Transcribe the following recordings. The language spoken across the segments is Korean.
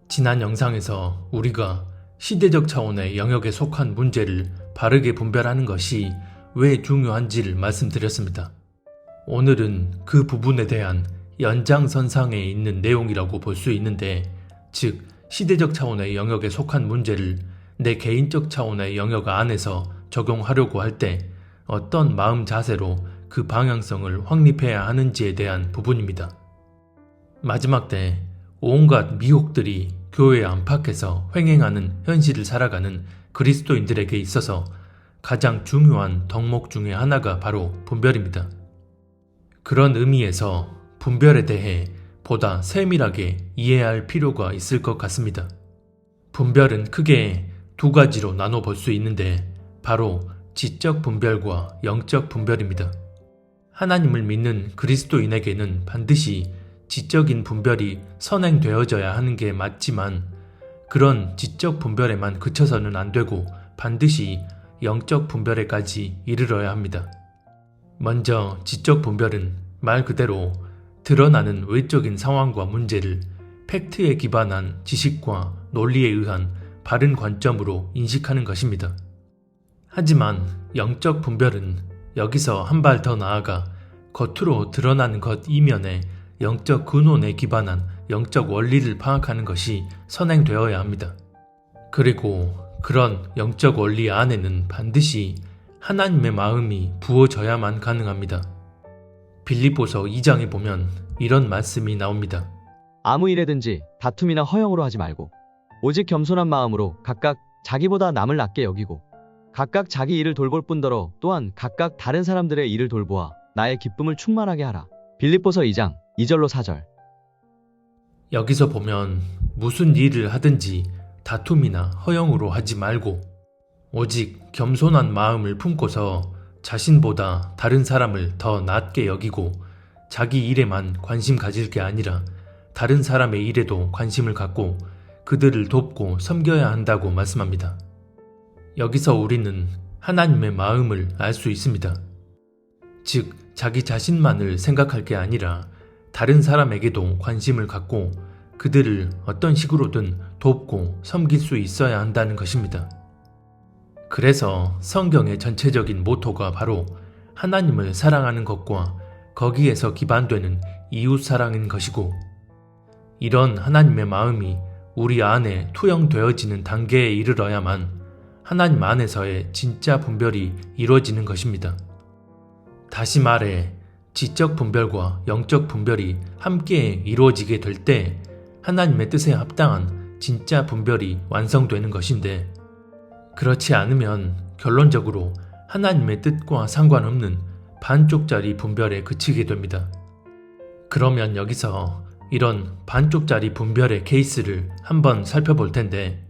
지난 영상에서 우리가 시대적 차원의 영역에 속한 문제를 바르게 분별하는 것이 왜 중요한지를 말씀드렸습니다. 오늘은 그 부분에 대한 연장선상에 있는 내용이라고 볼 수 있는데, 즉 시대적 차원의 영역에 속한 문제를 내 개인적 차원의 영역 안에서 적용하려고 할 때 어떤 마음 자세로 그 방향성을 확립해야 하는지에 대한 부분입니다. 마지막 때 온갖 미혹들이 교회 안팎에서 횡행하는 현실을 살아가는 그리스도인들에게 있어서 가장 중요한 덕목 중에 하나가 바로 분별입니다. 그런 의미에서 분별에 대해 보다 세밀하게 이해해야 할 필요가 있을 것 같습니다. 분별은 크게 두 가지로 나눠 볼 수 있는데, 바로 지적 분별과 영적 분별입니다. 하나님을 믿는 그리스도인에게는 반드시 지적인 분별이 선행되어져야 하는 게 맞지만, 그런 지적 분별에만 그쳐서는 안 되고 반드시 영적 분별에까지 이르러야 합니다. 먼저 지적 분별은 말 그대로 드러나는 외적인 상황과 문제를 팩트에 기반한 지식과 논리에 의한 바른 관점으로 인식하는 것입니다. 하지만 영적 분별은 여기서 한 발 더 나아가 겉으로 드러나는 것 이면에 영적 근원에 기반한 영적 원리를 파악하는 것이 선행되어야 합니다. 그리고 그런 영적 원리 안에는 반드시 하나님의 마음이 부어져야만 가능합니다. 빌립보서 2장에 보면 이런 말씀이 나옵니다. 아무 일에든지 다툼이나 허영으로 하지 말고 오직 겸손한 마음으로 각각 자기보다 남을 낮게 여기고 각각 자기 일을 돌볼 뿐더러 또한 각각 다른 사람들의 일을 돌보아 나의 기쁨을 충만하게 하라. 빌립보서 2장 2절로 4절. 여기서 보면 무슨 일을 하든지 다툼이나 허영으로 하지 말고 오직 겸손한 마음을 품고서 자신보다 다른 사람을 더 낮게 여기고 자기 일에만 관심 가질 게 아니라 다른 사람의 일에도 관심을 갖고 그들을 돕고 섬겨야 한다고 말씀합니다. 여기서 우리는 하나님의 마음을 알 수 있습니다. 즉, 자기 자신만을 생각할 게 아니라 다른 사람에게도 관심을 갖고 그들을 어떤 식으로든 돕고 섬길 수 있어야 한다는 것입니다. 그래서 성경의 전체적인 모토가 바로 하나님을 사랑하는 것과 거기에서 기반되는 이웃 사랑인 것이고, 이런 하나님의 마음이 우리 안에 투영되어지는 단계에 이르러야만 하나님 안에서의 진짜 분별이 이루어지는 것입니다. 다시 말해 지적 분별과 영적 분별이 함께 이루어지게 될 때 하나님의 뜻에 합당한 진짜 분별이 완성되는 것인데, 그렇지 않으면 결론적으로 하나님의 뜻과 상관없는 반쪽짜리 분별에 그치게 됩니다. 그러면 여기서 이런 반쪽짜리 분별의 케이스를 한번 살펴볼 텐데,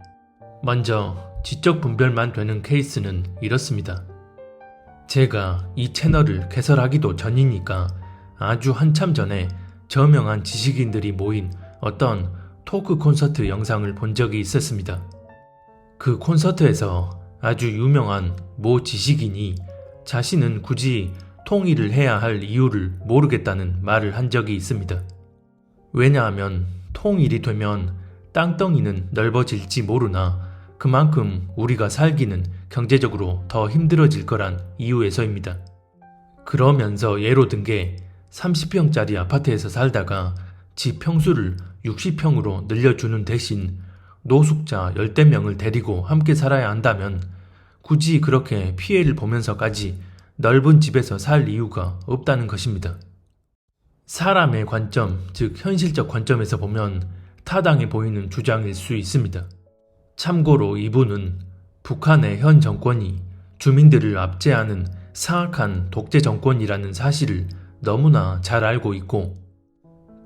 먼저 지적 분별만 되는 케이스는 이렇습니다. 제가 이 채널을 개설하기도 전이니까 아주 한참 전에 저명한 지식인들이 모인 어떤 토크 콘서트 영상을 본 적이 있었습니다. 그 콘서트에서 아주 유명한 모 지식인이 자신은 굳이 통일을 해야 할 이유를 모르겠다는 말을 한 적이 있습니다. 왜냐하면 통일이 되면 땅덩이는 넓어질지 모르나 그만큼 우리가 살기는 경제적으로 더 힘들어질 거란 이유에서입니다. 그러면서 예로 든 게 30평짜리 아파트에서 살다가 집 평수를 60평으로 늘려주는 대신 노숙자 10대 명을 데리고 함께 살아야 한다면 굳이 그렇게 피해를 보면서까지 넓은 집에서 살 이유가 없다는 것입니다. 사람의 관점, 즉 현실적 관점에서 보면 타당해 보이는 주장일 수 있습니다. 참고로 이분은 북한의 현 정권이 주민들을 압제하는 사악한 독재 정권이라는 사실을 너무나 잘 알고 있고,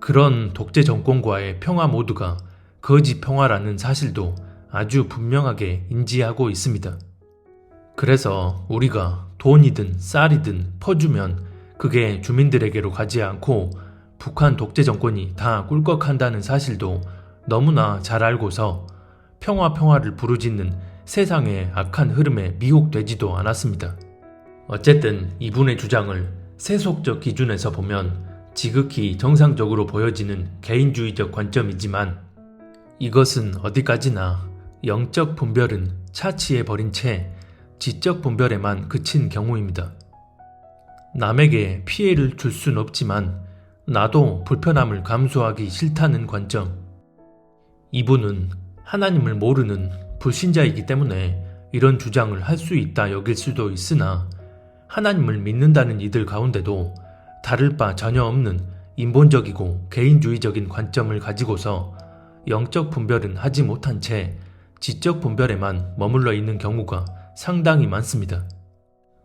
그런 독재 정권과의 평화 모드가 거짓 평화라는 사실도 아주 분명하게 인지하고 있습니다. 그래서 우리가 돈이든 쌀이든 퍼주면 그게 주민들에게로 가지 않고 북한 독재 정권이 다 꿀꺽한다는 사실도 너무나 잘 알고서 평화를 부르짖는 세상의 악한 흐름에 미혹되지도 않았습니다. 어쨌든 이분의 주장을 세속적 기준에서 보면 지극히 정상적으로 보여지는 개인주의적 관점이지만, 이것은 어디까지나 영적 분별은 차치해버린 채 지적 분별에만 그친 경우입니다. 남에게 피해를 줄 순 없지만 나도 불편함을 감수하기 싫다는 관점. 이분은 하나님을 모르는 불신자이기 때문에 이런 주장을 할 수 있다 여길 수도 있으나 하나님을 믿는다는 이들 가운데도 다를 바 전혀 없는 인본적이고 개인주의적인 관점을 가지고서 영적 분별은 하지 못한 채 지적 분별에만 머물러 있는 경우가 상당히 많습니다.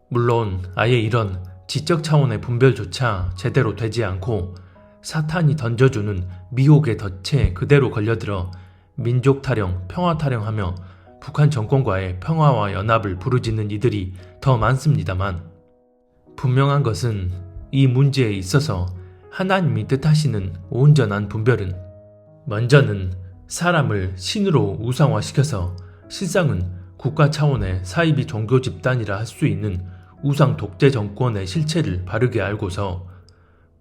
물론 아예 이런 지적 차원의 분별조차 제대로 되지 않고 사탄이 던져주는 미혹의 덫에 그대로 걸려들어 민족 타령, 평화 타령하며 북한 정권과의 평화와 연합을 부르짖는 이들이 더 많습니다만 분명한 것은 이 문제에 있어서 하나님이 뜻하시는 온전한 분별은 먼저는 사람을 신으로 우상화시켜서 실상은 국가 차원의 사이비 종교 집단이라 할 수 있는 우상 독재 정권의 실체를 바르게 알고서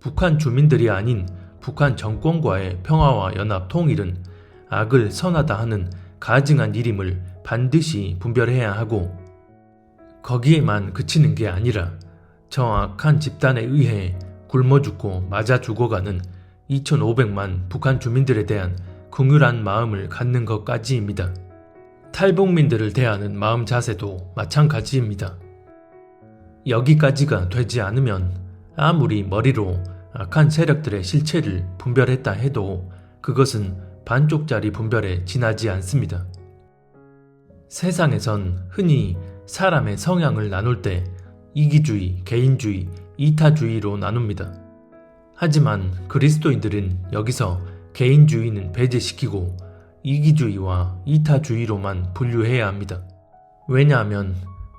북한 주민들이 아닌 북한 정권과의 평화와 연합 통일은 악을 선하다 하는 가증한 일임을 반드시 분별해야 하고 거기에만 그치는 게 아니라 저 악한 집단에 의해 굶어 죽고 맞아 죽어가는 2,500만 북한 주민들에 대한 긍휼한 마음을 갖는 것까지입니다. 탈북민들을 대하는 마음 자세도 마찬가지입니다. 여기까지가 되지 않으면 아무리 머리로 악한 세력들의 실체를 분별했다 해도 그것은 반쪽짜리 분별에 지나지 않습니다. 세상에선 흔히 사람의 성향을 나눌 때 이기주의, 개인주의, 이타주의로 나눕니다. 하지만 그리스도인들은 여기서 개인주의는 배제시키고 이기주의와 이타주의로만 분류해야 합니다. 왜냐하면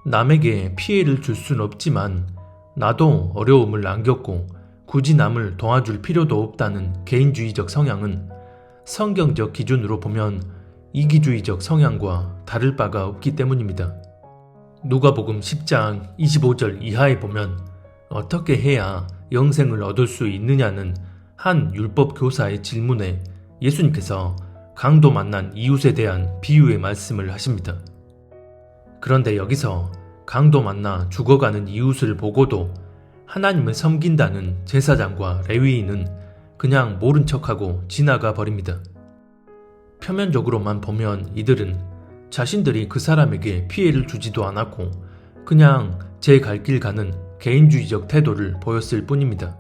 남에게 피해를 줄 순 없지만 나도 어려움을 안 겪고 굳이 남을 도와줄 필요도 없다는 개인주의적 성향은 성경적 기준으로 보면 이기주의적 성향과 다를 바가 없기 때문입니다. 누가복음 10장 25절 이하에 보면 어떻게 해야 영생을 얻을 수 있느냐는 한 율법 교사의 질문에 예수님께서 강도 만난 이웃에 대한 비유의 말씀을 하십니다. 그런데 여기서 강도 만나 죽어가는 이웃을 보고도 하나님을 섬긴다는 제사장과 레위인은 그냥 모른 척하고 지나가 버립니다. 표면적으로만 보면 이들은 자신들이 그 사람에게 피해를 주지도 않았고 그냥 제 갈 길 가는 개인주의적 태도를 보였을 뿐입니다.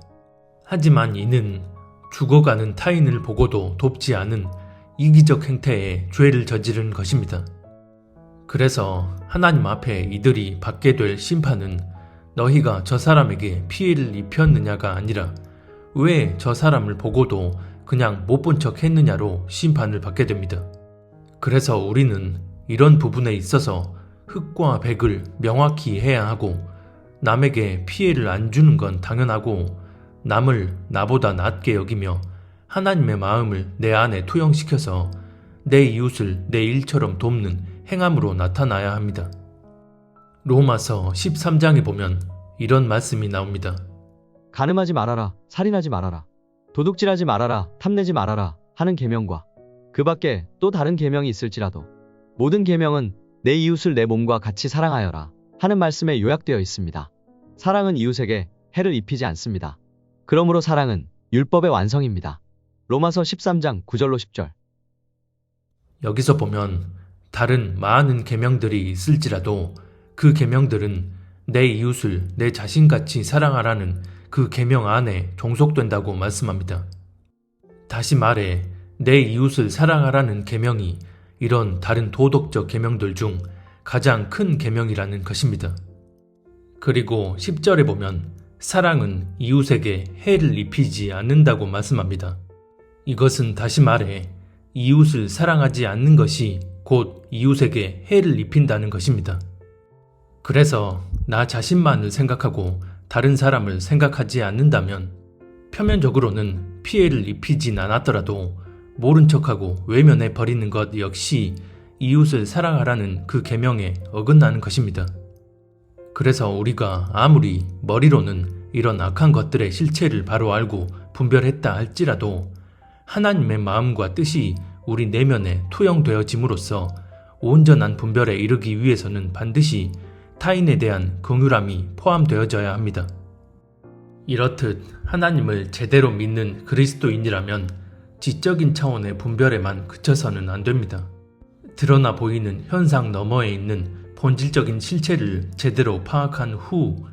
하지만 이는 죽어가는 타인을 보고도 돕지 않은 이기적 행태에 죄를 저지른 것입니다. 그래서 하나님 앞에 이들이 받게 될 심판은 너희가 저 사람에게 피해를 입혔느냐가 아니라 왜 저 사람을 보고도 그냥 못 본 척 했느냐로 심판을 받게 됩니다. 그래서 우리는 이런 부분에 있어서 흑과 백을 명확히 해야 하고 남에게 피해를 안 주는 건 당연하고 남을 나보다 낫게 여기며 하나님의 마음을 내 안에 투영시켜서 내 이웃을 내 일처럼 돕는 행함으로 나타나야 합니다. 로마서 13장에 보면 이런 말씀이 나옵니다. 간음하지 말아라, 살인하지 말아라, 도둑질하지 말아라, 탐내지 말아라 하는 계명과 그 밖에 또 다른 계명이 있을지라도 모든 계명은 내 이웃을 내 몸과 같이 사랑하여라 하는 말씀에 요약되어 있습니다. 사랑은 이웃에게 해를 입히지 않습니다. 그러므로 사랑은 율법의 완성입니다. 로마서 13장 9절로 10절. 여기서 보면 다른 많은 계명들이 있을지라도 그 계명들은 내 이웃을 내 자신같이 사랑하라는 그 계명 안에 종속된다고 말씀합니다. 다시 말해 내 이웃을 사랑하라는 계명이 이런 다른 도덕적 계명들 중 가장 큰 계명이라는 것입니다. 그리고 10절에 보면 사랑은 이웃에게 해를 입히지 않는다고 말씀합니다. 이것은 다시 말해 이웃을 사랑하지 않는 것이 곧 이웃에게 해를 입힌다는 것입니다. 그래서 나 자신만을 생각하고 다른 사람을 생각하지 않는다면 표면적으로는 피해를 입히진 않았더라도 모른 척하고 외면해 버리는 것 역시 이웃을 사랑하라는 그 계명에 어긋나는 것입니다. 그래서 우리가 아무리 머리로는 이런 악한 것들의 실체를 바로 알고 분별했다 할지라도 하나님의 마음과 뜻이 우리 내면에 투영되어짐으로써 온전한 분별에 이르기 위해서는 반드시 타인에 대한 긍휼함이 포함되어져야 합니다. 이렇듯 하나님을 제대로 믿는 그리스도인이라면 지적인 차원의 분별에만 그쳐서는 안 됩니다. 드러나 보이는 현상 너머에 있는 본질적인 실체를 제대로 파악한 후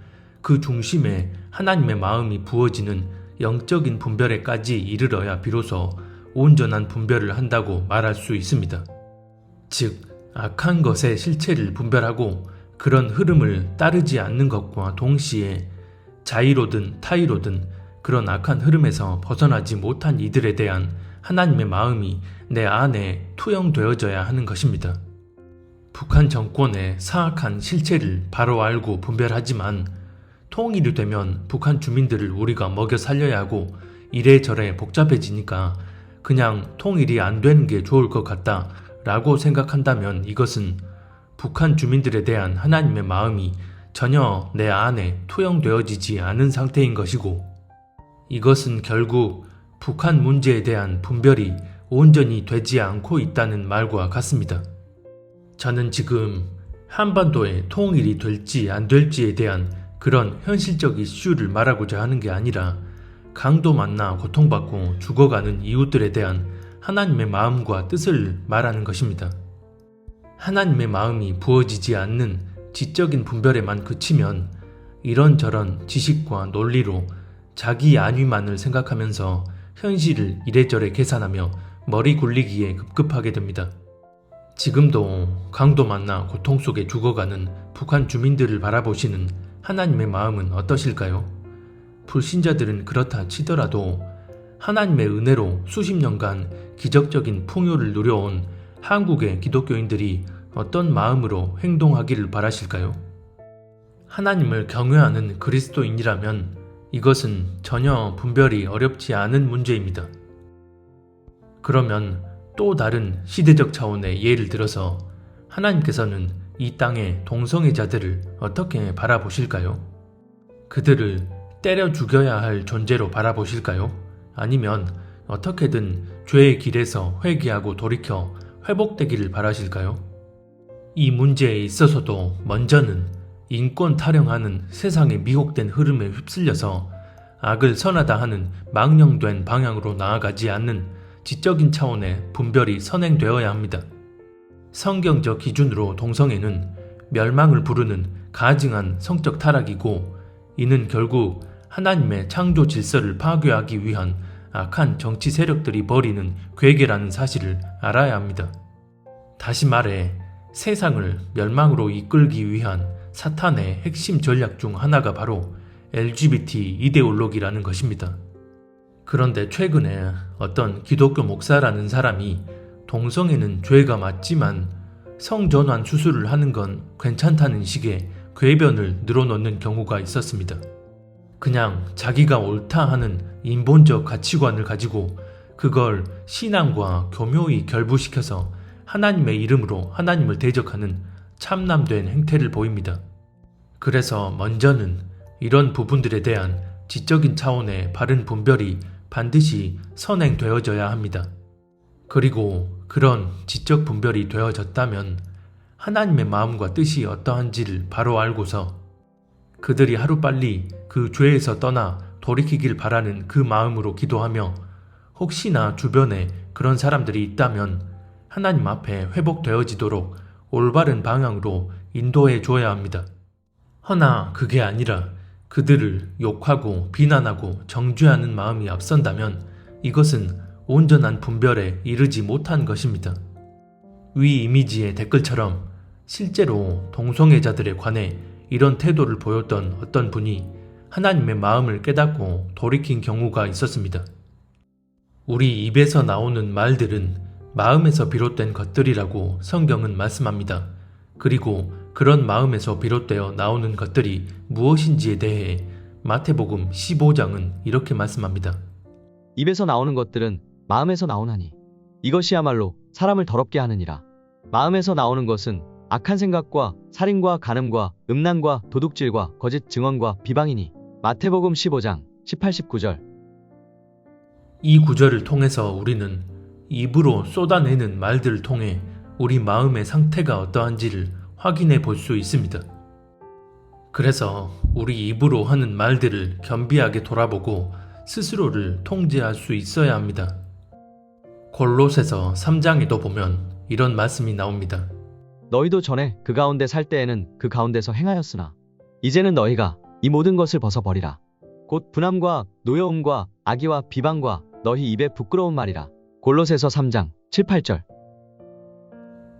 그 중심에 하나님의 마음이 부어지는 영적인 분별에까지 이르러야 비로소 온전한 분별을 한다고 말할 수 있습니다. 즉, 악한 것의 실체를 분별하고 그런 흐름을 따르지 않는 것과 동시에 자의로든 타의로든 그런 악한 흐름에서 벗어나지 못한 이들에 대한 하나님의 마음이 내 안에 투영되어져야 하는 것입니다. 북한 정권의 사악한 실체를 바로 알고 분별하지만 통일이 되면 북한 주민들을 우리가 먹여 살려야 하고 이래저래 복잡해지니까 그냥 통일이 안 되는 게 좋을 것 같다 라고 생각한다면 이것은 북한 주민들에 대한 하나님의 마음이 전혀 내 안에 투영되어지지 않은 상태인 것이고, 이것은 결국 북한 문제에 대한 분별이 온전히 되지 않고 있다는 말과 같습니다. 저는 지금 한반도의 통일이 될지 안 될지에 대한 그런 현실적 이슈를 말하고자 하는 게 아니라 강도 만나 고통받고 죽어가는 이웃들에 대한 하나님의 마음과 뜻을 말하는 것입니다. 하나님의 마음이 부어지지 않는 지적인 분별에만 그치면 이런저런 지식과 논리로 자기 안위만을 생각하면서 현실을 이래저래 계산하며 머리 굴리기에 급급하게 됩니다. 지금도 강도 만나 고통 속에 죽어가는 북한 주민들을 바라보시는 하나님의 마음은 어떠실까요? 불신자들은 그렇다 치더라도 하나님의 은혜로 수십 년간 기적적인 풍요를 누려온 한국의 기독교인들이 어떤 마음으로 행동하기를 바라실까요? 하나님을 경외하는 그리스도인이라면 이것은 전혀 분별이 어렵지 않은 문제입니다. 그러면 또 다른 시대적 차원의 예를 들어서 하나님께서는 이 땅의 동성애자들을 어떻게 바라보실까요? 그들을 때려 죽여야 할 존재로 바라보실까요? 아니면 어떻게든 죄의 길에서 회개하고 돌이켜 회복되기를 바라실까요? 이 문제에 있어서도 먼저는 인권 타령하는 세상의 미혹된 흐름에 휩쓸려서 악을 선하다 하는 망령된 방향으로 나아가지 않는 지적인 차원의 분별이 선행되어야 합니다. 성경적 기준으로 동성애는 멸망을 부르는 가증한 성적 타락이고, 이는 결국 하나님의 창조 질서를 파괴하기 위한 악한 정치 세력들이 벌이는 괴계라는 사실을 알아야 합니다. 다시 말해 세상을 멸망으로 이끌기 위한 사탄의 핵심 전략 중 하나가 바로 LGBT 이데올로기라는 것입니다. 그런데 최근에 어떤 기독교 목사라는 사람이 동성애는 죄가 맞지만 성전환 수술을 하는 건 괜찮다는 식의 궤변을 늘어놓는 경우가 있었습니다. 그냥 자기가 옳다 하는 인본적 가치관을 가지고 그걸 신앙과 교묘히 결부시켜서 하나님의 이름으로 하나님을 대적하는 참남된 행태를 보입니다. 그래서 먼저는 이런 부분들에 대한 지적인 차원의 바른 분별이 반드시 선행되어져야 합니다. 그리고 그런 지적 분별이 되어졌다면 하나님의 마음과 뜻이 어떠한지를 바로 알고서 그들이 하루빨리 그 죄에서 떠나 돌이키길 바라는 그 마음으로 기도하며, 혹시나 주변에 그런 사람들이 있다면 하나님 앞에 회복되어지도록 올바른 방향으로 인도해 줘야 합니다. 허나 그게 아니라 그들을 욕하고 비난하고 정죄하는 마음이 앞선다면 이것은 온전한 분별에 이르지 못한 것입니다. 위 이미지의 댓글처럼 실제로 동성애자들에 관해 이런 태도를 보였던 어떤 분이 하나님의 마음을 깨닫고 돌이킨 경우가 있었습니다. 우리 입에서 나오는 말들은 마음에서 비롯된 것들이라고 성경은 말씀합니다. 그리고 그런 마음에서 비롯되어 나오는 것들이 무엇인지에 대해 마태복음 15장은 이렇게 말씀합니다. 입에서 나오는 것들은 마음에서 나오나니 이것이야말로 사람을 더럽게 하느니라. 마음에서 나오는 것은 악한 생각과 살인과 간음과 음란과 도둑질과 거짓 증언과 비방이니. 마태복음 15장 18, 19절. 이 구절을 통해서 우리는 입으로 쏟아내는 말들을 통해 우리 마음의 상태가 어떠한지를 확인해 볼 수 있습니다. 그래서 우리 입으로 하는 말들을 겸비하게 돌아보고 스스로를 통제할 수 있어야 합니다. 골로새서 3장에도 보면 이런 말씀이 나옵니다. 너희도 전에 그 가운데 살 때에는 그 가운데서 행하였으나 이제는 너희가 이 모든 것을 벗어버리라. 곧 분함과 노여움과 악의와 비방과 너희 입에 부끄러운 말이라. 골로새서 3장 7, 8절.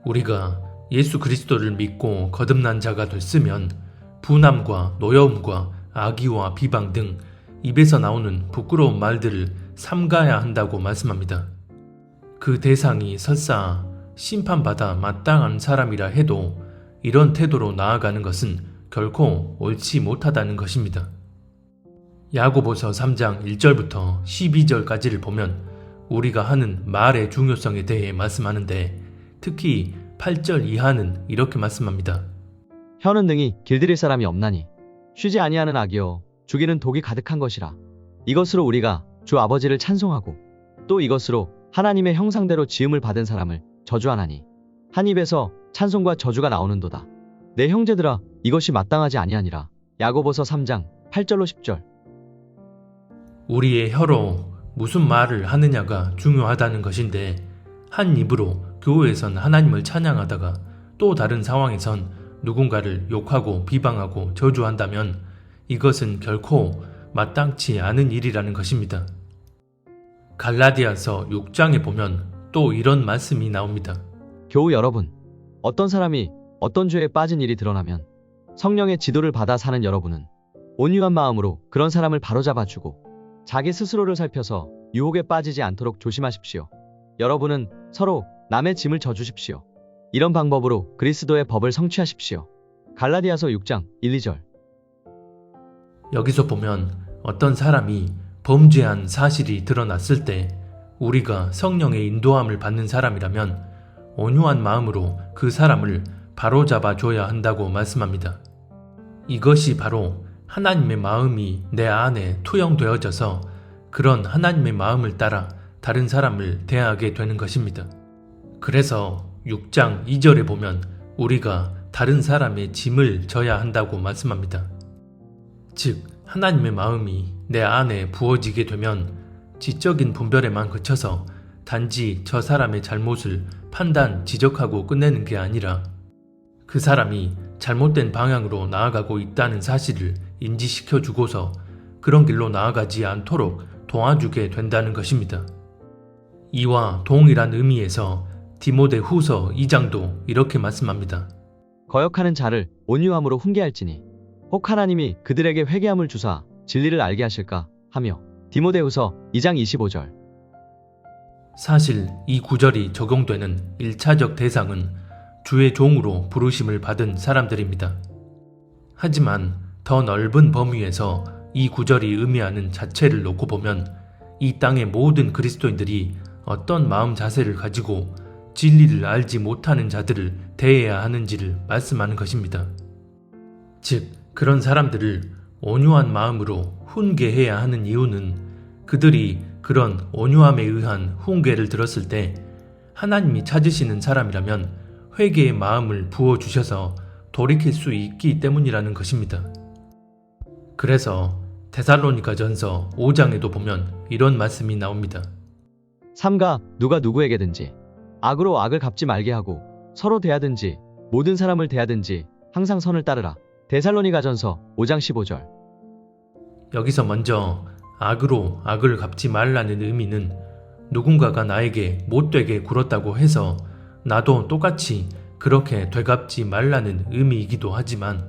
우리가 예수 그리스도를 믿고 거듭난 자가 됐으면 분함과 노여움과 악의와 비방 등 입에서 나오는 부끄러운 말들을 삼가야 한다고 말씀합니다. 그 대상이 설사 심판받아 마땅한 사람이라 해도 이런 태도로 나아가는 것은 결코 옳지 못하다는 것입니다. 야고보서 3장 1절부터 12절까지를 보면 우리가 하는 말의 중요성에 대해 말씀하는데 특히 8절 이하는 이렇게 말씀합니다. 혀는 능히 길들일 사람이 없나니 쉬지 아니하는 악이요 죽이는 독이 가득한 것이라. 이것으로 우리가 주 아버지를 찬송하고 또 이것으로 하나님의 형상대로 지음을 받은 사람을 저주하나니 한 입에서 찬송과 저주가 나오는도다. 내 형제들아 이것이 마땅하지 아니하니라. 야고보서 3장 8절로 10절. 우리의 혀로 무슨 말을 하느냐가 중요하다는 것인데 한 입으로 교회에선 하나님을 찬양하다가 또 다른 상황에선 누군가를 욕하고 비방하고 저주한다면 이것은 결코 마땅치 않은 일이라는 것입니다. 갈라디아서 6장에 보면 또 이런 말씀이 나옵니다. 교우 여러분, 어떤 사람이 어떤 죄에 빠진 일이 드러나면 성령의 지도를 받아 사는 여러분은 온유한 마음으로 그런 사람을 바로잡아주고 자기 스스로를 살펴서 유혹에 빠지지 않도록 조심하십시오. 여러분은 서로 남의 짐을 져주십시오. 이런 방법으로 그리스도의 법을 성취하십시오. 갈라디아서 6장 1, 2절. 여기서 보면 어떤 사람이 범죄한 사실이 드러났을 때 우리가 성령의 인도함을 받는 사람이라면 온유한 마음으로 그 사람을 바로잡아 줘야 한다고 말씀합니다. 이것이 바로 하나님의 마음이 내 안에 투영되어져서 그런 하나님의 마음을 따라 다른 사람을 대하게 되는 것입니다. 그래서 6장 2절에 보면 우리가 다른 사람의 짐을 져야 한다고 말씀합니다. 즉 하나님의 마음이 내 안에 부어지게 되면 지적인 분별에만 그쳐서 단지 저 사람의 잘못을 판단, 지적하고 끝내는 게 아니라 그 사람이 잘못된 방향으로 나아가고 있다는 사실을 인지시켜 주고서 그런 길로 나아가지 않도록 도와주게 된다는 것입니다. 이와 동일한 의미에서 디모데 후서 2장도 이렇게 말씀합니다. 거역하는 자를 온유함으로 훈계할지니 혹 하나님이 그들에게 회개함을 주사 진리를 알게 하실까 하며. 디모데후서 2장 25절. 사실 이 구절이 적용되는 1차적 대상은 주의 종으로 부르심을 받은 사람들입니다. 하지만 더 넓은 범위에서 이 구절이 의미하는 자체를 놓고 보면 이 땅의 모든 그리스도인들이 어떤 마음 자세를 가지고 진리를 알지 못하는 자들을 대해야 하는지를 말씀하는 것입니다. 즉, 그런 사람들을 온유한 마음으로 훈계해야 하는 이유는 그들이 그런 온유함에 의한 훈계를 들었을 때 하나님이 찾으시는 사람이라면 회개의 마음을 부어주셔서 돌이킬 수 있기 때문이라는 것입니다. 그래서 데살로니가전서 5장에도 보면 이런 말씀이 나옵니다. 삼가 누가 누구에게든지 악으로 악을 갚지 말게 하고 서로 대하든지 모든 사람을 대하든지 항상 선을 따르라. 데살로니가전서 5장 15절. 여기서 먼저 악으로 악을 갚지 말라는 의미는 누군가가 나에게 못되게 굴었다고 해서 나도 똑같이 그렇게 되갚지 말라는 의미이기도 하지만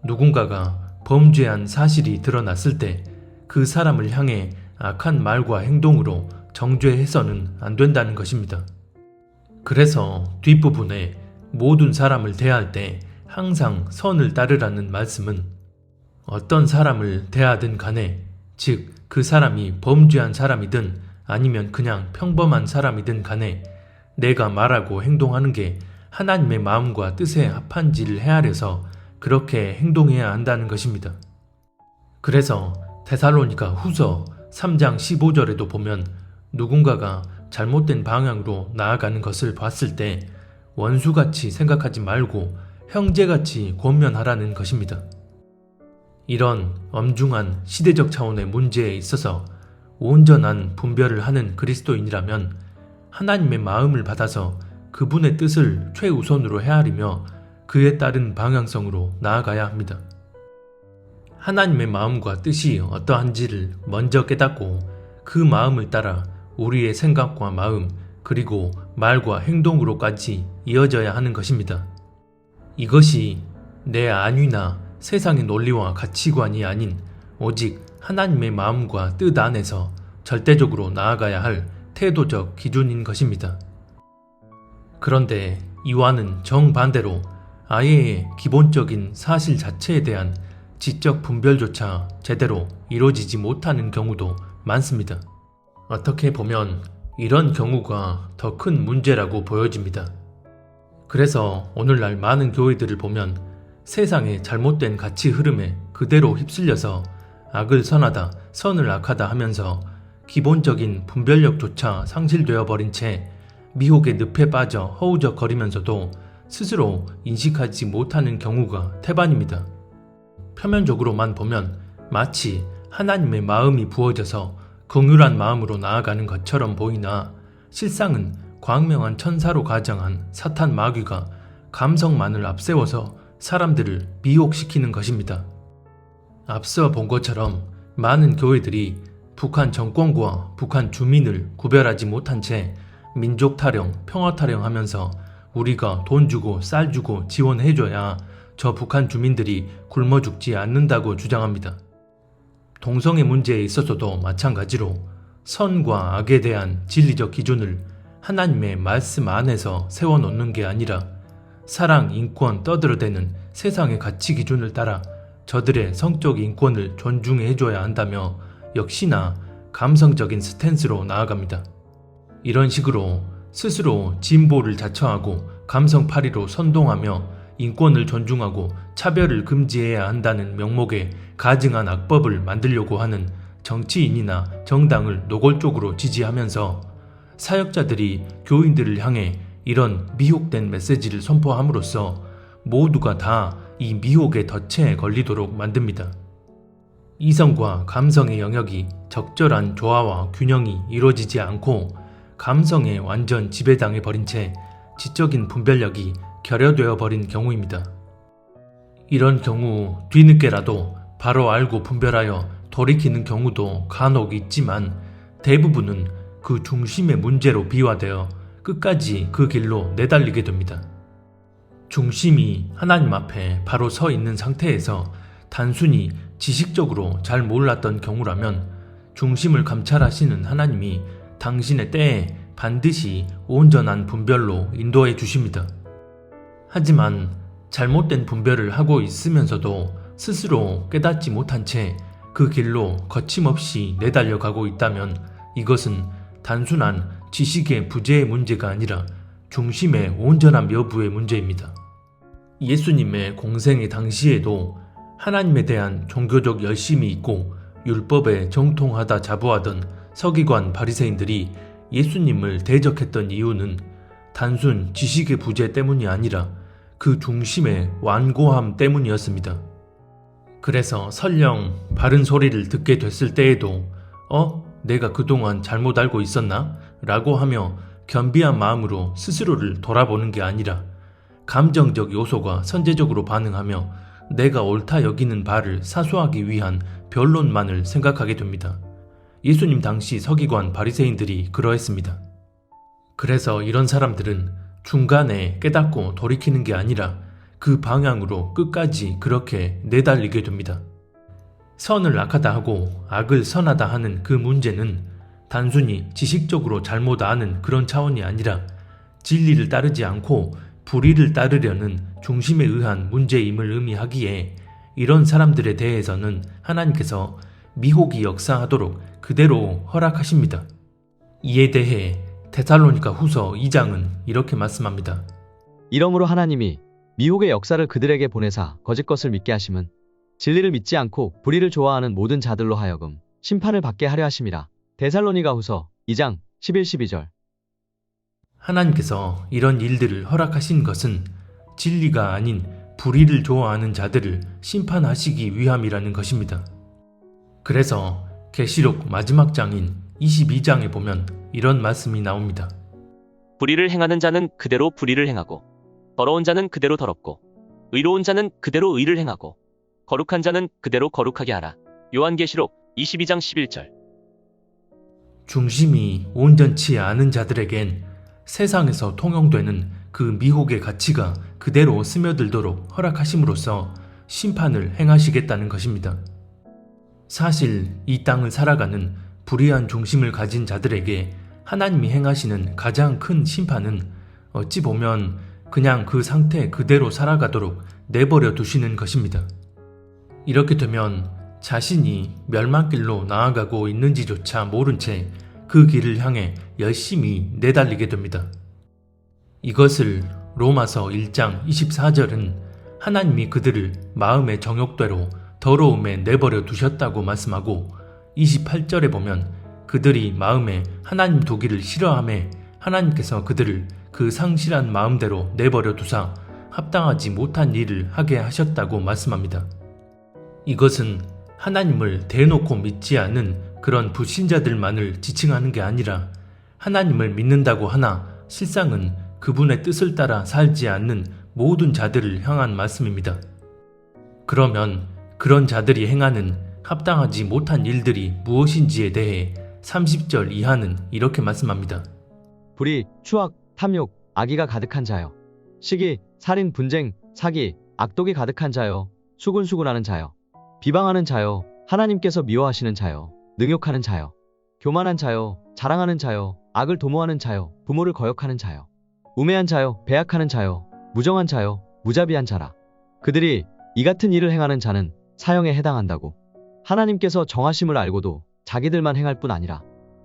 누군가가 범죄한 사실이 드러났을 때 그 사람을 향해 악한 말과 행동으로 정죄해서는 안 된다는 것입니다. 그래서 뒷부분에 모든 사람을 대할 때 항상 선을 따르라는 말씀은 어떤 사람을 대하든 간에 즉 그 사람이 범죄한 사람이든 아니면 그냥 평범한 사람이든 간에 내가 말하고 행동하는 게 하나님의 마음과 뜻에 합한지를 헤아려서 그렇게 행동해야 한다는 것입니다. 그래서 데살로니가 후서 3장 15절에도 보면 누군가가 잘못된 방향으로 나아가는 것을 봤을 때 원수같이 생각하지 말고 형제같이 권면하라는 것입니다. 이런 엄중한 시대적 차원의 문제에 있어서 온전한 분별을 하는 그리스도인이라면 하나님의 마음을 받아서 그분의 뜻을 최우선으로 헤아리며 그에 따른 방향성으로 나아가야 합니다. 하나님의 마음과 뜻이 어떠한지를 먼저 깨닫고 그 마음을 따라 우리의 생각과 마음 그리고 말과 행동으로까지 이어져야 하는 것입니다. 이것이 내 안위나 세상의 논리와 가치관이 아닌 오직 하나님의 마음과 뜻 안에서 절대적으로 나아가야 할 태도적 기준인 것입니다. 그런데 이와는 정반대로 아예 기본적인 사실 자체에 대한 지적 분별조차 제대로 이루어지지 못하는 경우도 많습니다. 어떻게 보면 이런 경우가 더 큰 문제라고 보여집니다. 그래서 오늘날 많은 교회들을 보면 세상의 잘못된 가치 흐름에 그대로 휩쓸려서 악을 선하다, 선을 악하다 하면서 기본적인 분별력조차 상실되어 버린 채 미혹의 늪에 빠져 허우적거리면서도 스스로 인식하지 못하는 경우가 태반입니다. 표면적으로만 보면 마치 하나님의 마음이 부어져서 긍휼한 마음으로 나아가는 것처럼 보이나 실상은 광명한 천사로 가장한 사탄 마귀가 감성만을 앞세워서 사람들을 미혹시키는 것입니다. 앞서 본 것처럼 많은 교회들이 북한 정권과 북한 주민을 구별하지 못한 채 민족 타령, 평화 타령하면서 우리가 돈 주고 쌀 주고 지원해줘야 저 북한 주민들이 굶어 죽지 않는다고 주장합니다. 동성애 문제에 있어서도 마찬가지로 선과 악에 대한 진리적 기준을 하나님의 말씀 안에서 세워놓는 게 아니라 사랑, 인권 떠들어대는 세상의 가치 기준을 따라 저들의 성적 인권을 존중해줘야 한다며 역시나 감성적인 스탠스로 나아갑니다. 이런 식으로 스스로 진보를 자처하고 감성파리로 선동하며 인권을 존중하고 차별을 금지해야 한다는 명목의 가증한 악법을 만들려고 하는 정치인이나 정당을 노골적으로 지지하면서 사역자들이 교인들을 향해 이런 미혹된 메시지를 선포함으로써 모두가 다 이 미혹의 덫에 걸리도록 만듭니다. 이성과 감성의 영역이 적절한 조화와 균형이 이루어지지 않고 감성에 완전 지배당해 버린 채 지적인 분별력이 결여되어 버린 경우입니다. 이런 경우 뒤늦게라도 바로 알고 분별하여 돌이키는 경우도 간혹 있지만 대부분은 그 중심의 문제로 비화되어 끝까지 그 길로 내달리게 됩니다. 중심이 하나님 앞에 바로 서 있는 상태에서 단순히 지식적으로 잘 몰랐던 경우라면 중심을 감찰하시는 하나님이 당신의 때에 반드시 온전한 분별로 인도해 주십니다. 하지만 잘못된 분별을 하고 있으면서도 스스로 깨닫지 못한 채 그 길로 거침없이 내달려가고 있다면 이것은 단순한 지식의 부재의 문제가 아니라 중심의 온전한 여부의 문제입니다. 예수님의 공생의 당시에도 하나님에 대한 종교적 열심이 있고 율법에 정통하다 자부하던 서기관 바리새인들이 예수님을 대적했던 이유는 단순 지식의 부재 때문이 아니라 그 중심의 완고함 때문이었습니다. 그래서 설령 바른 소리를 듣게 됐을 때에도 내가 그동안 잘못 알고 있었나? 라고 하며 겸비한 마음으로 스스로를 돌아보는 게 아니라 감정적 요소가 선제적으로 반응하며 내가 옳다 여기는 바를 사수하기 위한 변론만을 생각하게 됩니다. 예수님 당시 서기관 바리새인들이 그러했습니다. 그래서 이런 사람들은 중간에 깨닫고 돌이키는 게 아니라 그 방향으로 끝까지 그렇게 내달리게 됩니다. 선을 악하다 하고 악을 선하다 하는 그 문제는 단순히 지식적으로 잘못 아는 그런 차원이 아니라 진리를 따르지 않고 불의를 따르려는 중심에 의한 문제임을 의미하기에 이런 사람들에 대해서는 하나님께서 미혹이 역사하도록 그대로 허락하십니다. 이에 대해 데살로니가 후서 2장은 이렇게 말씀합니다. 이러므로 하나님이 미혹의 역사를 그들에게 보내사 거짓 것을 믿게 하심은 진리를 믿지 않고 불의를 좋아하는 모든 자들로 하여금 심판을 받게 하려 하심이라. 데살로니가 후서 2장 11-12절. 하나님께서 이런 일들을 허락하신 것은 진리가 아닌 불의를 좋아하는 자들을 심판하시기 위함이라는 것입니다. 그래서 계시록 마지막 장인 22장에 보면 이런 말씀이 나옵니다. 불의를 행하는 자는 그대로 불의를 행하고 더러운 자는 그대로 더럽고 의로운 자는 그대로 의를 행하고 거룩한 자는 그대로 거룩하게 하라. 요한계시록 22장 11절. 중심이 온전치 않은 자들에겐 세상에서 통용되는 그 미혹의 가치가 그대로 스며들도록 허락하심으로써 심판을 행하시겠다는 것입니다. 사실 이 땅을 살아가는 불의한 중심을 가진 자들에게 하나님이 행하시는 가장 큰 심판은 어찌 보면 그냥 그 상태 그대로 살아가도록 내버려 두시는 것입니다. 이렇게 되면 자신이 멸망길로 나아가고 있는지조차 모른 채 그 길을 향해 열심히 내달리게 됩니다. 이것을 로마서 1장 24절은 하나님이 그들을 마음의 정욕대로 더러움에 내버려 두셨다고 말씀하고 28절에 보면 그들이 마음에 하나님 두기를 싫어하매 하나님께서 그들을 그 상실한 마음대로 내버려 두사 합당하지 못한 일을 하게 하셨다고 말씀합니다. 이것은 하나님을 대놓고 믿지 않는 그런 불신자들만을 지칭하는 게 아니라 하나님을 믿는다고 하나 실상은 그분의 뜻을 따라 살지 않는 모든 자들을 향한 말씀입니다. 그러면 그런 자들이 행하는 합당하지 못한 일들이 무엇인지에 대해 30절 이하는 이렇게 말씀합니다. 불의, 추악, 탐욕, 악의가 가득한 자여. 시기, 살인, 분쟁, 사기, 악독이 가득한 자여. 수군수군하는 자여. 비방하는 자여. 하나님께서 미워하시는 자여. 능욕하는 자여. 교만한 자여. 자랑하는 자여. 악을 도모하는 자여. 부모를 거역하는 자여. 우매한 자여. 배약하는 자여. 무정한 자여. 무자비한 자라. 그들이 이 같은 일을 행하는 자는 사형에 해당한다고. 하나님께서 정하심을 알고도 자기들만 행할 뿐 아니라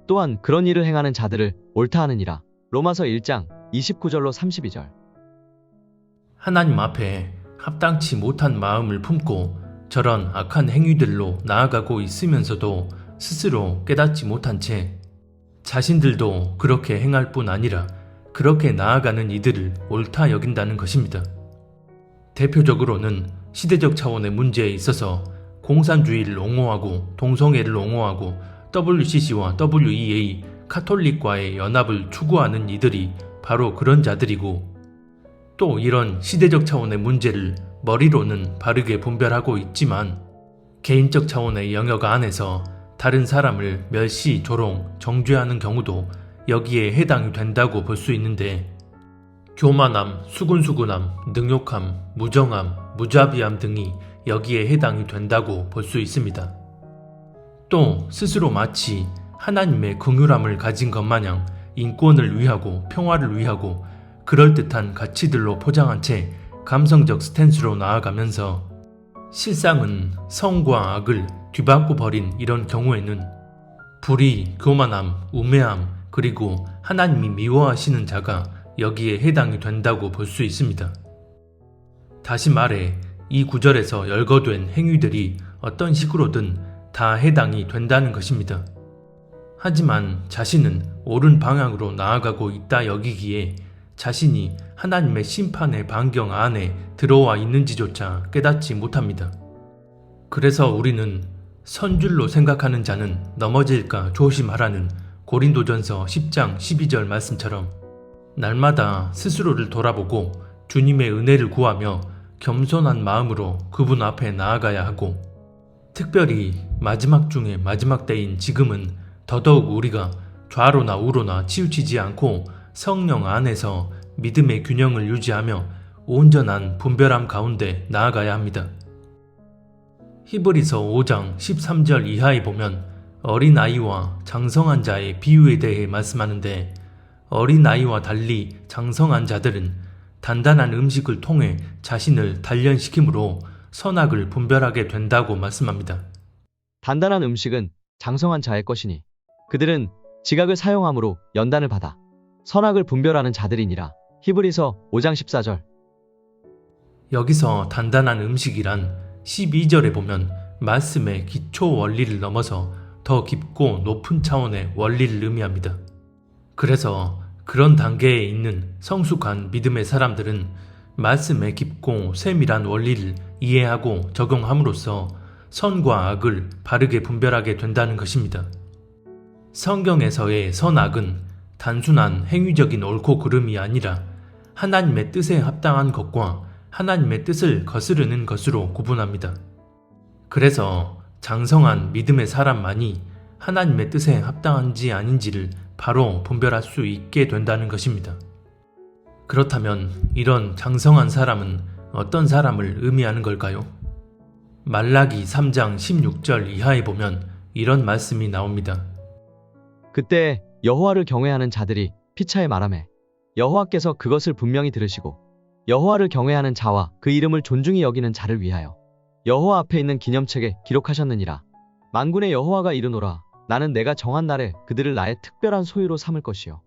또한 그런 일을 행하는 자들을 옳다 하느니라. 로마서 1장 29절로 32절. 하나님 앞에 합당치 못한 마음을 품고 저런 악한 행위들로 나아가고 있으면서도 스스로 깨닫지 못한 채 자신들도 그렇게 행할 뿐 아니라 그렇게 나아가는 이들을 옳다 여긴다는 것입니다. 대표적으로는 시대적 차원의 문제에 있어서 공산주의를 옹호하고 동성애를 옹호하고 WCC와 WEA 카톨릭과의 연합을 추구하는 이들이 바로 그런 자들이고, 또 이런 시대적 차원의 문제를 머리로는 바르게 분별하고 있지만 개인적 차원의 영역 안에서 다른 사람을 멸시, 조롱, 정죄하는 경우도 여기에 해당이 된다고 볼 수 있는데, 교만함, 수군수군함, 능욕함, 무정함, 무자비함 등이 여기에 해당이 된다고 볼 수 있습니다. 또 스스로 마치 하나님의 긍휼함을 가진 것 마냥 인권을 위하고 평화를 위하고 그럴듯한 가치들로 포장한 채 감성적 스탠스로 나아가면서 실상은 성과 악을 뒤바꿔 버린 이런 경우에는 불의, 교만함, 우매함, 그리고 하나님이 미워하시는 자가 여기에 해당이 된다고 볼 수 있습니다. 다시 말해 이 구절에서 열거된 행위들이 어떤 식으로든 다 해당이 된다는 것입니다. 하지만 자신은 옳은 방향으로 나아가고 있다 여기기에 자신이 하나님의 심판의 반경 안에 들어와 있는지조차 깨닫지 못합니다. 그래서 우리는 선줄로 생각하는 자는 넘어질까 조심하라는 고린도전서 10장 12절 말씀처럼 날마다 스스로를 돌아보고 주님의 은혜를 구하며 겸손한 마음으로 그분 앞에 나아가야 하고, 특별히 마지막 중에 마지막 때인 지금은 더더욱 우리가 좌로나 우로나 치우치지 않고 성령 안에서 믿음의 균형을 유지하며 온전한 분별함 가운데 나아가야 합니다. 히브리서 5장 13절 이하에 보면 어린아이와 장성한 자의 비유에 대해 말씀하는데, 어린아이와 달리 장성한 자들은 단단한 음식을 통해 자신을 단련시키므로 선악을 분별하게 된다고 말씀합니다. 단단한 음식은 장성한 자의 것이니 그들은 지각을 사용함으로 연단을 받아 선악을 분별하는 자들이니라. 히브리서 5장 14절. 여기서 단단한 음식이란 12절에 보면 말씀의 기초 원리를 넘어서 더 깊고 높은 차원의 원리를 의미합니다. 그래서 그런 단계에 있는 성숙한 믿음의 사람들은 말씀의 깊고 세밀한 원리를 이해하고 적용함으로써 선과 악을 바르게 분별하게 된다는 것입니다. 성경에서의 선악은 단순한 행위적인 옳고 그름이 아니라 하나님의 뜻에 합당한 것과 하나님의 뜻을 거스르는 것으로 구분합니다. 그래서 장성한 믿음의 사람만이 하나님의 뜻에 합당한지 아닌지를 바로 분별할 수 있게 된다는 것입니다. 그렇다면 이런 장성한 사람은 어떤 사람을 의미하는 걸까요? 말라기 3장 16절 이하에 보면 이런 말씀이 나옵니다. 그때 여호와를 경외하는 자들이 피차에 말하매 여호와께서 그것을 분명히 들으시고 여호와를 경외하는 자와 그 이름을 존중히 여기는 자를 위하여 여호와 앞에 있는 기념책에 기록하셨느니라. 만군의 여호와가 이르노라. 나는 내가 정한 날에 그들을 나의 특별한 소유로 삼을 것이요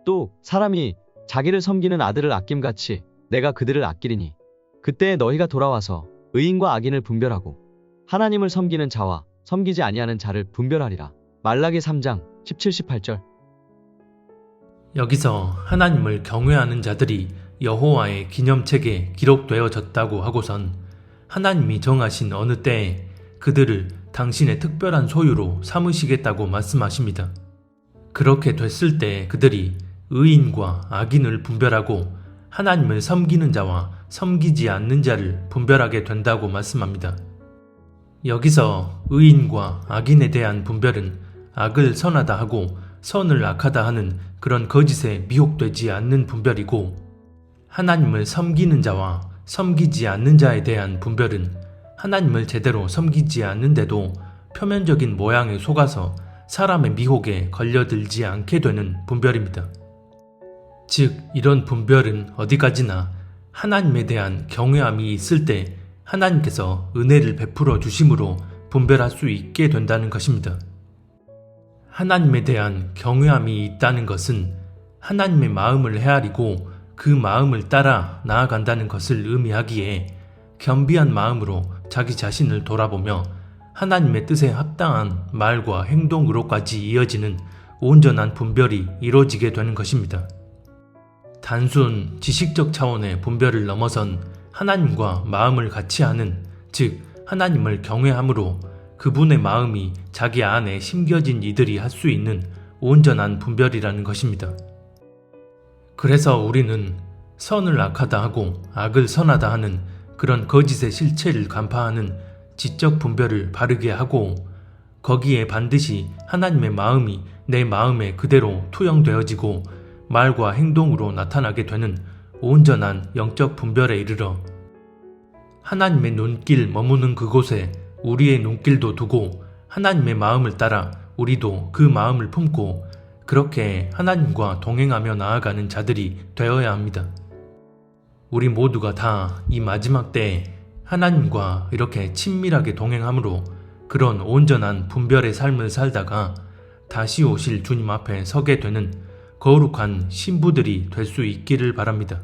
또 사람이 자기를 섬기는 아들을 아낌같이 내가 그들을 아끼리니 그때에 너희가 돌아와서 의인과 악인을 분별하고 하나님을 섬기는 자와 섬기지 아니하는 자를 분별하리라. 말라기 3장 17, 18절. 여기서 하나님을 경외하는 자들이 여호와의 기념책에 기록되어졌다고 하고선 하나님이 정하신 어느 때에 그들을 당신의 특별한 소유로 삼으시겠다고 말씀하십니다. 그렇게 됐을 때 그들이 의인과 악인을 분별하고 하나님을 섬기는 자와 섬기지 않는 자를 분별하게 된다고 말씀합니다. 여기서 의인과 악인에 대한 분별은 악을 선하다 하고 선을 악하다 하는 그런 거짓에 미혹되지 않는 분별이고, 하나님을 섬기는 자와 섬기지 않는 자에 대한 분별은 하나님을 제대로 섬기지 않는데도 표면적인 모양에 속아서 사람의 미혹에 걸려들지 않게 되는 분별입니다. 즉, 이런 분별은 어디까지나 하나님에 대한 경외함이 있을 때 하나님께서 은혜를 베풀어 주심으로 분별할 수 있게 된다는 것입니다. 하나님에 대한 경외함이 있다는 것은 하나님의 마음을 헤아리고 그 마음을 따라 나아간다는 것을 의미하기에 겸비한 마음으로 자기 자신을 돌아보며 하나님의 뜻에 합당한 말과 행동으로까지 이어지는 온전한 분별이 이루어지게 되는 것입니다. 단순 지식적 차원의 분별을 넘어선 하나님과 마음을 같이 하는, 즉 하나님을 경외함으로 그분의 마음이 자기 안에 심겨진 이들이 할 수 있는 온전한 분별이라는 것입니다. 그래서 우리는 선을 악하다 하고 악을 선하다 하는 그런 거짓의 실체를 간파하는 지적 분별을 바르게 하고, 거기에 반드시 하나님의 마음이 내 마음에 그대로 투영되어지고 말과 행동으로 나타나게 되는 온전한 영적 분별에 이르러 하나님의 눈길 머무는 그곳에 우리의 눈길도 두고 하나님의 마음을 따라 우리도 그 마음을 품고 그렇게 하나님과 동행하며 나아가는 자들이 되어야 합니다. 우리 모두가 다 이 마지막 때에 하나님과 이렇게 친밀하게 동행함으로 그런 온전한 분별의 삶을 살다가 다시 오실 주님 앞에 서게 되는 거룩한 신부들이 될 수 있기를 바랍니다.